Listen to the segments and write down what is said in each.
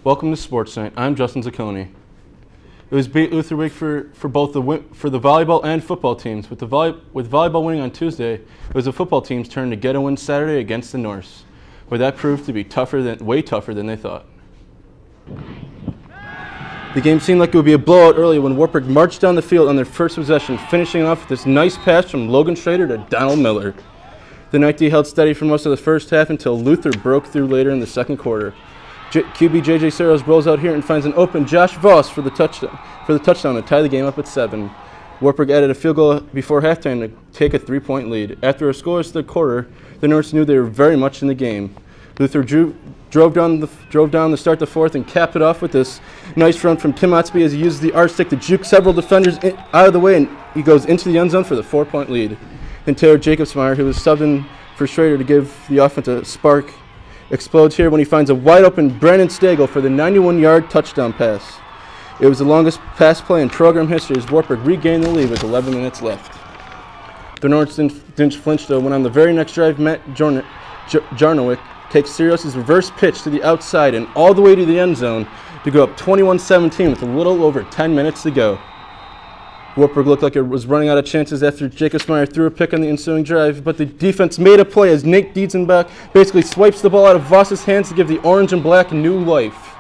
Welcome to SportsKnight. I'm Justin Zacconi. It was beat Dubuque for both the volleyball and football teams. With volleyball winning on Tuesday, it was the football team's turn to get a win Saturday against the Norse, where that proved to be way tougher than they thought. The game seemed like it would be a blowout early when Wartburg marched down the field on their first possession, finishing off with this nice pass from Logan Schrader to Donald Miller. The Night D held steady for most of the first half until Luther broke through later in the second quarter. QB J.J. Saros rolls out here and finds an open Josh Voss for the touchdown to tie the game up at 7. Wartburg added a field goal before halftime to take a 3-point lead. After a scoreless third quarter, the Norse knew they were very much in the game. Luther drove down to start the fourth and capped it off with this nice run from Tim Otsby as he uses the arch stick to juke several defenders out of the way, and he goes into the end zone for the 4-point lead. Then Taylor Jacobsmeyer, who was subbed in for Schrader to give the offense a spark, explodes here when he finds a wide-open Brandon Stagel for the 91-yard touchdown pass. It was the longest pass play in program history as Wartburg regained the lead with 11 minutes left. The Norse didn't flinch, though, when on the very next drive, Matt Jarnowick takes Sirius' reverse pitch to the outside and all the way to the end zone to go up 21-17 with a little over 10 minutes to go. Wartburg looked like it was running out of chances after Jacobsmeyer threw a pick on the ensuing drive, but the defense made a play as Nate Dietzenbach basically swipes the ball out of Voss's hands to give the orange and black new life.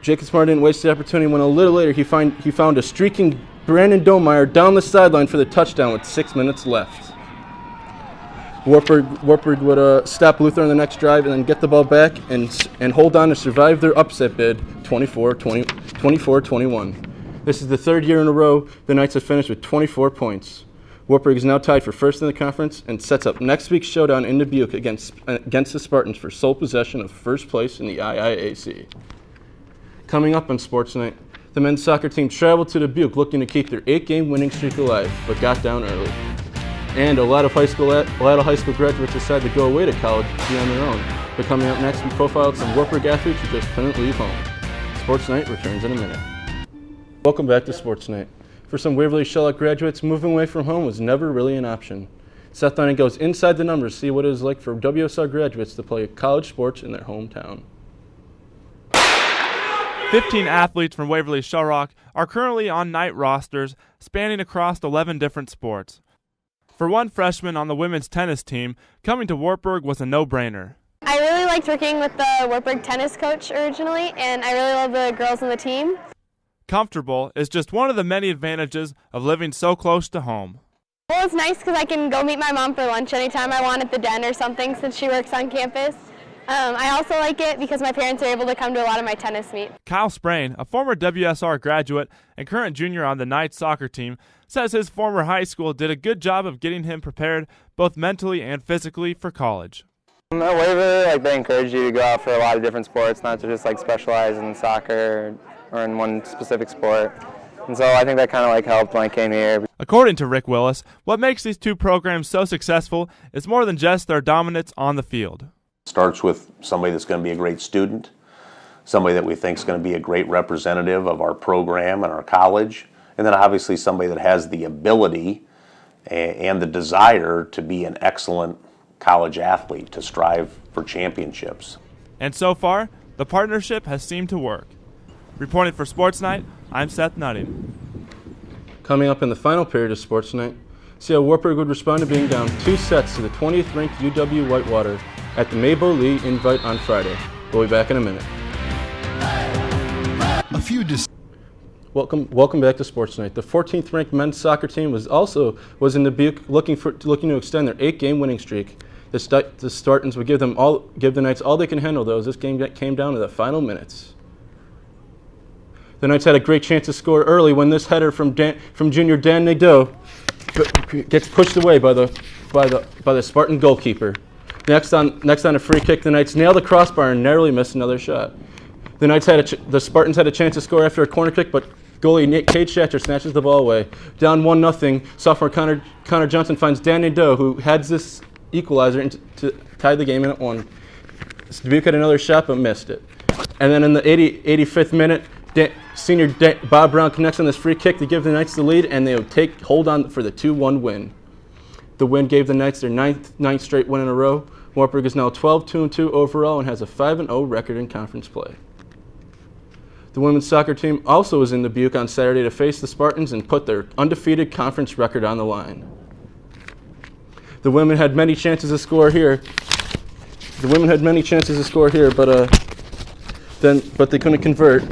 Jacobsmeyer didn't waste the opportunity when a little later he found a streaking Brandon Domeyer down the sideline for the touchdown with 6 minutes left. Wartburg would stop Luther on the next drive and then get the ball back and hold on to survive their upset bid, 24-21. This is the third year in a row the Knights have finished with 24 points. Wartburg is now tied for first in the conference and sets up next week's showdown in Dubuque against the Spartans for sole possession of first place in the IIAC. Coming up on SportsKnight, the men's soccer team traveled to Dubuque looking to keep their 8-game winning streak alive, but got down early. And a lot of high school graduates decided to go away to college to be on their own. But coming up next, we profiled some Wartburg athletes who just couldn't leave home. SportsKnight returns in a minute. Welcome back to SportsKnight. For some Waverly Shellock graduates, moving away from home was never really an option. Seth Dining goes inside the numbers to see what it is like for WSR graduates to play college sports in their hometown. 15 athletes from Waverly Shellrock are currently on night rosters spanning across 11 different sports. For one freshman on the women's tennis team, coming to Wartburg was a no-brainer. I really liked working with the Wartburg tennis coach originally, and I really love the girls on the team. Comfortable is just one of the many advantages of living so close to home. Well, it's nice because I can go meet my mom for lunch anytime I want at the den or something since she works on campus. I also like it because my parents are able to come to a lot of my tennis meets. Kyle Sprain, a former WSR graduate and current junior on the Knights soccer team, says his former high school did a good job of getting him prepared both mentally and physically for college. At Waverly, they encourage you to go out for a lot of different sports, not to just specialize in soccer or in one specific sport. And so I think that kind of helped when I came here. According to Rick Willis, what makes these two programs so successful is more than just their dominance on the field. It starts with somebody that's going to be a great student, somebody that we think is going to be a great representative of our program and our college, and then obviously somebody that has the ability and the desire to be an excellent college athlete, to strive for championships. And so far, the partnership has seemed to work. Reporting for SportsKnight, I'm Seth Nutting. Coming up in the final period of SportsKnight, see how Wartburg would respond to being down 2 sets to the 20th ranked UW Whitewater at the Mabel Lee Invite on Friday. We'll be back in a minute. Welcome back to SportsKnight. The 14th ranked men's soccer team was in Dubuque looking to extend their 8-game winning streak. The Spartans would give the Knights all they can handle, though, as this game came down to the final minutes. The Knights had a great chance to score early when this header from junior Dan Nadeau gets pushed away by the Spartan goalkeeper. Next on a free kick, the Knights nailed the crossbar and narrowly missed another shot. The Spartans had a chance to score after a corner kick, but goalie Cade Shatcher snatches the ball away. Down 1-0, sophomore Connor Johnson finds Dan Nadeau, who heads this equalizer to tie the game in at 1. Dubuque had another shot but missed it. And then in the 85th minute, senior Bob Brown connects on this free kick to give the Knights the lead, and they would hold on for the 2-1 win. The win gave the Knights their ninth straight win in a row, Wartburg is now 12-2-2 overall and has a 5-0 record in conference play. The women's soccer team also was in Dubuque on Saturday to face the Spartans and put their undefeated conference record on the line. The women had many chances to score here. But they couldn't convert.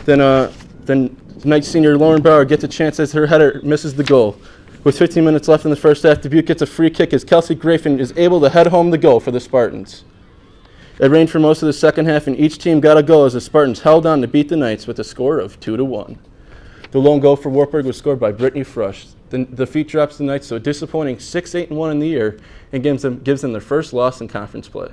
Then Knight senior Lauren Bauer gets a chance as her header misses the goal. With 15 minutes left in the first half, Dubuque gets a free kick as Kelsey Grafin is able to head home the goal for the Spartans. It rained for most of the second half, and each team got a goal as the Spartans held on to beat the Knights with a score of 2-1. The lone goal for Wartburg was scored by Brittany Frush. The defeat drops the Knights to a disappointing 6-8-1 in the year and gives them their first loss in conference play.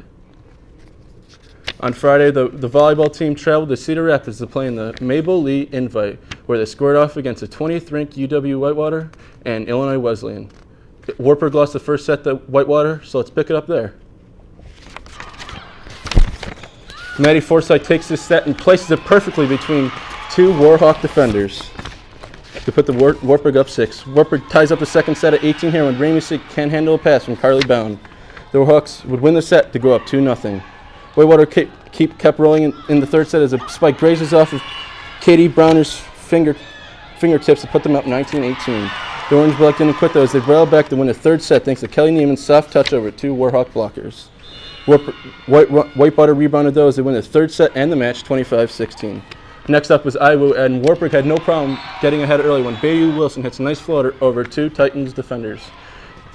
On Friday, the volleyball team traveled to Cedar Rapids to play in the Mabel Lee Invite, where they squared off against the 20th-ranked UW-Whitewater and Illinois Wesleyan. Wartburg lost the first set to Whitewater, so let's pick it up there. Maddie Forsythe takes this set and places it perfectly between two Warhawk defenders to put the Wartburg up 6. Wartburg ties up the second set at 18 here when Ramey Sick can't handle a pass from Carly Bound. The Warhawks would win the set to go up 2-0. Whitewater kept rolling in the third set as a spike grazes off of Katie Browner's fingertips to put them up 19-18. The Orange Black didn't quit though as they railed back to win the third set thanks to Kelly Neiman's soft touch over two Warhawk blockers. Whitewater rebounded though as they win the third set and the match 25-16. Next up was Iwu, and Wartburg had no problem getting ahead early when Bayou Wilson hits a nice floater over two Titans defenders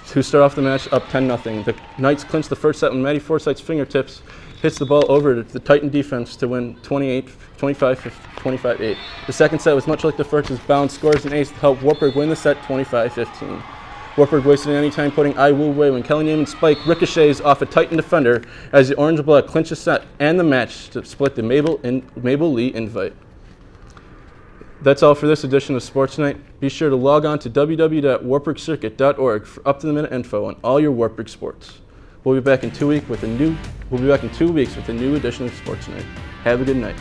to start off the match up 10-0. The Knights clinched the first set when Maddie Forsythe's fingertips hits the ball over the Titan defense to win 25-8. The second set was much like the first as Bound scores an ace to help Wartburg win the set 25-15. Wartburg wasted any time putting Iwu away when Kelly Neiman's spike ricochets off a Titan defender as the Orange Black clinched the set and the match to split the Mabel Lee Invite. That's all for this edition of Sports Night. Be sure to log on to www.wartburgcircuit.org for up-to-the-minute info on all your Wartburg sports. We'll be back in 2 weeks with a new edition of Sports Night. Have a good night.